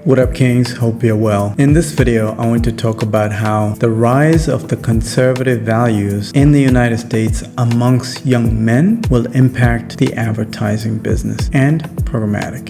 What up, Kings? Hope you're well. In this video, I want to talk about how the rise of the conservative values in the United States amongst young men will impact the advertising business and programmatic.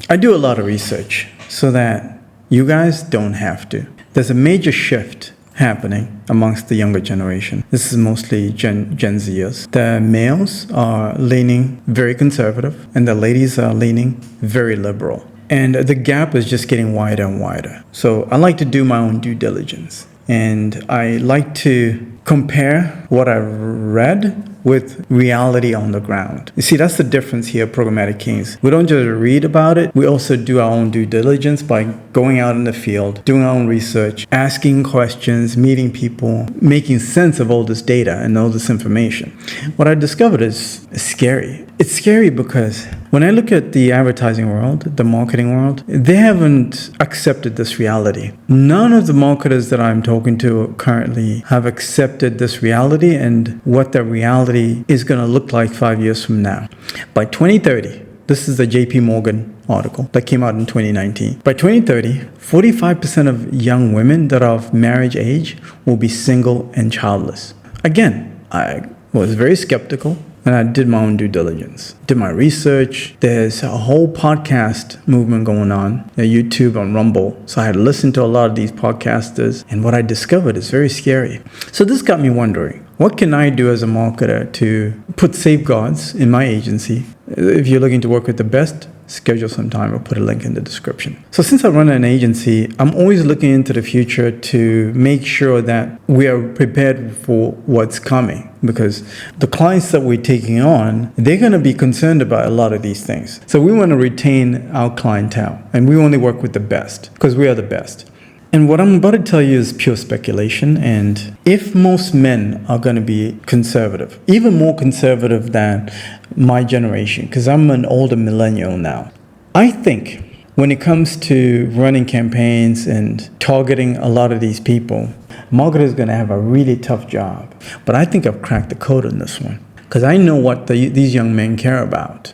I do a lot of research so that you guys don't have to. There's a major shift happening amongst the younger generation. This is mostly Gen Zers. The males are leaning very conservative and the ladies are leaning very liberal. And the gap is just getting wider and wider. So I like to do my own due diligence. And I like to compare what I read with reality on the ground. You see, that's the difference here, Programmatic Kings. We don't just read about it, we also do our own due diligence by going out in the field, doing our own research, asking questions, meeting people, making sense of all this data and all this information. What I discovered is scary. It's scary because when I look at the advertising world, the marketing world, they haven't accepted this reality. None of the marketers that I'm talking to currently have accepted this reality and what that reality is going to look like 5 years from now. By 2030, this is the JP Morgan article that came out in 2019. By 2030, 45% of young women that are of marriage age will be single and childless. Again, I was very skeptical. And I did my own due diligence, did my research. There's a whole podcast movement going on YouTube and Rumble. So I had listened to a lot of these podcasters. And what I discovered is very scary. So this got me wondering, what can I do as a marketer to put safeguards in my agency? If you're looking to work with the best, schedule some time. I'll put a link in the description. So since I run an agency, I'm always looking into the future to make sure that we are prepared for what's coming, because the clients that we're taking on, they're going to be concerned about a lot of these things. So we want to retain our clientele and we only work with the best because we are the best. And what I'm about to tell you is pure speculation. And if most men are going to be conservative, even more conservative than my generation, because I'm an older millennial now, I think when it comes to running campaigns and targeting a lot of these people, marketers are going to have a really tough job. But I think I've cracked the code on this one because I know what these young men care about.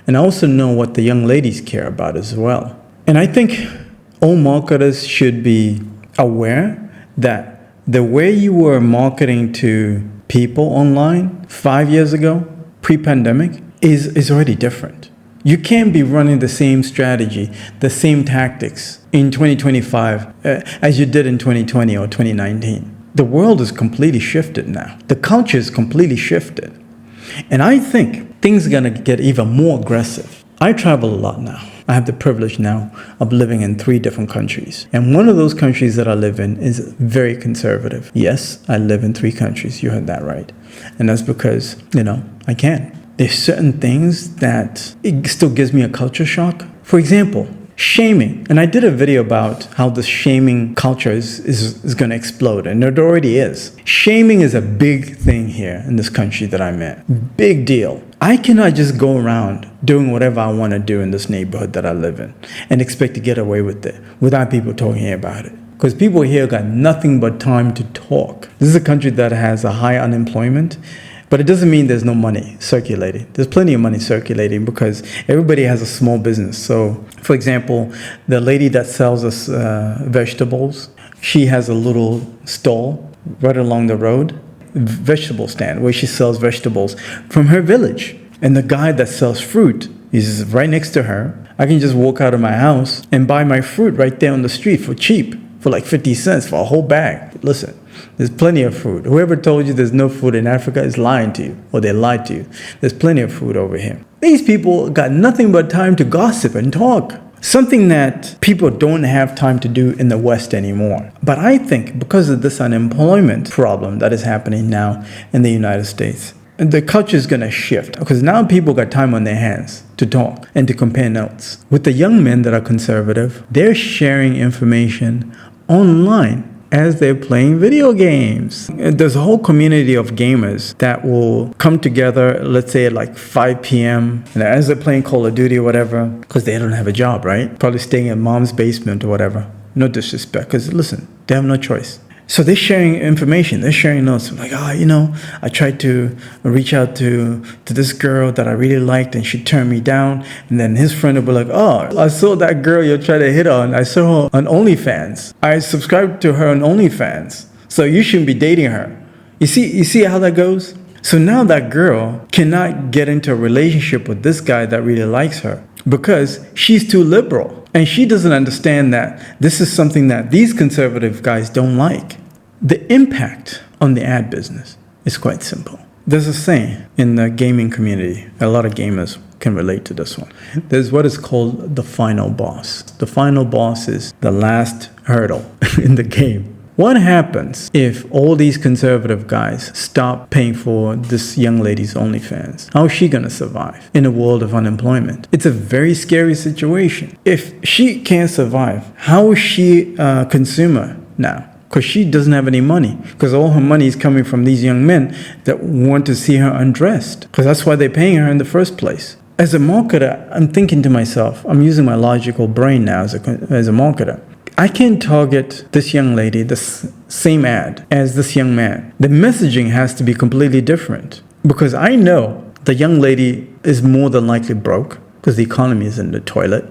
And I also know what the young ladies care about as well. And I think all marketers should be aware that the way you were marketing to people online 5 years ago, pre-pandemic, is already different. You can't be running the same strategy, the same tactics in 2025 as you did in 2020 or 2019. The world is completely shifted now. The culture is completely shifted. And I think things are going to get even more aggressive. I travel a lot now. I have the privilege now of living in 3 different countries. And one of those countries that I live in is very conservative. Yes, I live in 3 countries. You heard that right. And that's because, I can. There's certain things that it still gives me a culture shock. For example, shaming. And I did a video about how the shaming culture is going to explode. And it already is. Shaming is a big thing here in this country that I'm in. Big deal. I cannot just go around doing whatever I want to do in this neighborhood that I live in and expect to get away with it without people talking about it. Because people here got nothing but time to talk. This is a country that has a high unemployment, but it doesn't mean there's no money circulating. There's plenty of money circulating because everybody has a small business. So, for example, the lady that sells us vegetables, she has a little stall right along the road, vegetable stand where she sells vegetables from her village. And the guy that sells fruit is right next to her. I can just walk out of my house and buy my fruit right there on the street for cheap, for like 50 cents for a whole bag. Listen, there's plenty of food. Whoever told you there's no food in Africa is lying to you, or they lied to you. There's plenty of food over here. These people got nothing but time to gossip and talk. Something that people don't have time to do in the West anymore. But I think because of this unemployment problem that is happening now in the United States, the culture is going to shift because now people got time on their hands to talk and to compare notes. With the young men that are conservative, they're sharing information online as they're playing video games. There's a whole community of gamers that will come together, let's say at like 5 p.m. and as they're playing Call of Duty or whatever, because they don't have a job, right? Probably staying in mom's basement or whatever. No disrespect, because listen, they have no choice. So they're sharing information. They're sharing notes. Like, I tried to reach out to this girl that I really liked, and she turned me down. And then his friend will be like, oh, I saw that girl you're trying to hit on. I saw her on OnlyFans. I subscribed to her on OnlyFans. So you shouldn't be dating her. You see how that goes? So now that girl cannot get into a relationship with this guy that really likes her because she's too liberal. And she doesn't understand that this is something that these conservative guys don't like. The impact on the ad business is quite simple. There's a saying in the gaming community, a lot of gamers can relate to this one. There's what is called the final boss. The final boss is the last hurdle in the game. What happens if all these conservative guys stop paying for this young lady's OnlyFans? How is she going to survive in a world of unemployment? It's a very scary situation. If she can't survive, how is she a consumer now? Because she doesn't have any money. Because all her money is coming from these young men that want to see her undressed. Because that's why they're paying her in the first place. As a marketer, I'm thinking to myself, I'm using my logical brain now as a marketer. I can target this young lady, the same ad as this young man. The messaging has to be completely different because I know the young lady is more than likely broke because the economy is in the toilet.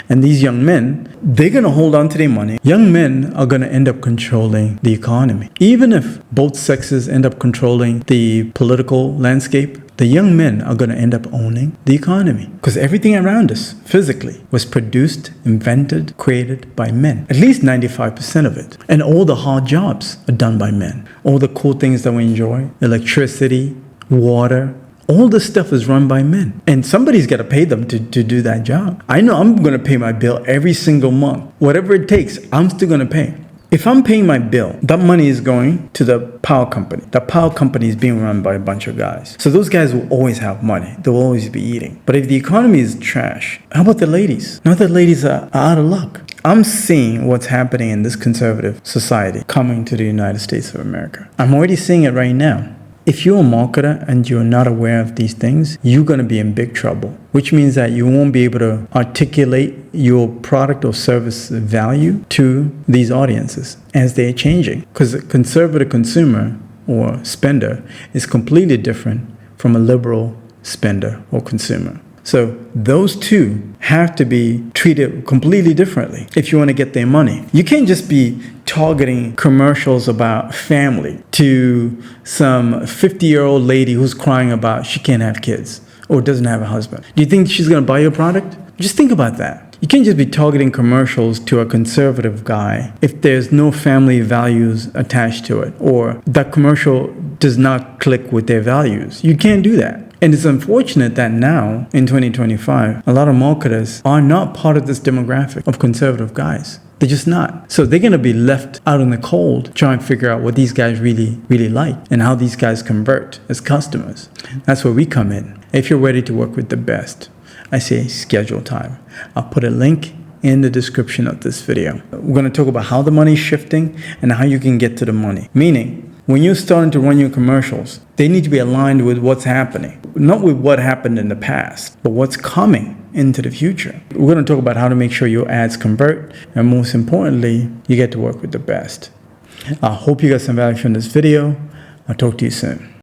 And these young men, they're going to hold on to their money. Young men are going to end up controlling the economy. Even if both sexes end up controlling the political landscape, the young men are going to end up owning the economy because everything around us physically was produced, invented, created by men. At least 95% of it. And all the hard jobs are done by men. All the cool things that we enjoy, electricity, water, all this stuff is run by men. And somebody's got to pay them to do that job. I know I'm going to pay my bill every single month. Whatever it takes, I'm still going to pay. If I'm paying my bill, that money is going to the power company. The power company is being run by a bunch of guys. So those guys will always have money. They'll always be eating. But if the economy is trash, how about the ladies? Now the ladies are out of luck. I'm seeing what's happening in this conservative society coming to the United States of America. I'm already seeing it right now. If you're a marketer and you're not aware of these things, you're going to be in big trouble, which means that you won't be able to articulate your product or service value to these audiences as they're changing. Because a conservative consumer or spender is completely different from a liberal spender or consumer. So those two have to be treated completely differently if you want to get their money. You can't just be targeting commercials about family to some 50-year-old lady who's crying about she can't have kids or doesn't have a husband. Do you think she's going to buy your product? Just think about that. You can't just be targeting commercials to a conservative guy if there's no family values attached to it or that commercial does not click with their values. You can't do that. And it's unfortunate that now, in 2025, a lot of marketers are not part of this demographic of conservative guys. They're just not. So they're going to be left out in the cold trying to figure out what these guys really like and how these guys convert as customers. That's where we come in. If you're ready to work with the best, I say schedule time. I'll put a link in the description of this video. We're going to talk about how the money is shifting and how you can get to the money. Meaning, when you're starting to run your commercials, they need to be aligned with what's happening. Not with what happened in the past, but what's coming into the future. We're going to talk about how to make sure your ads convert, and most importantly, you get to work with the best. I hope you got some value from this video. I'll talk to you soon.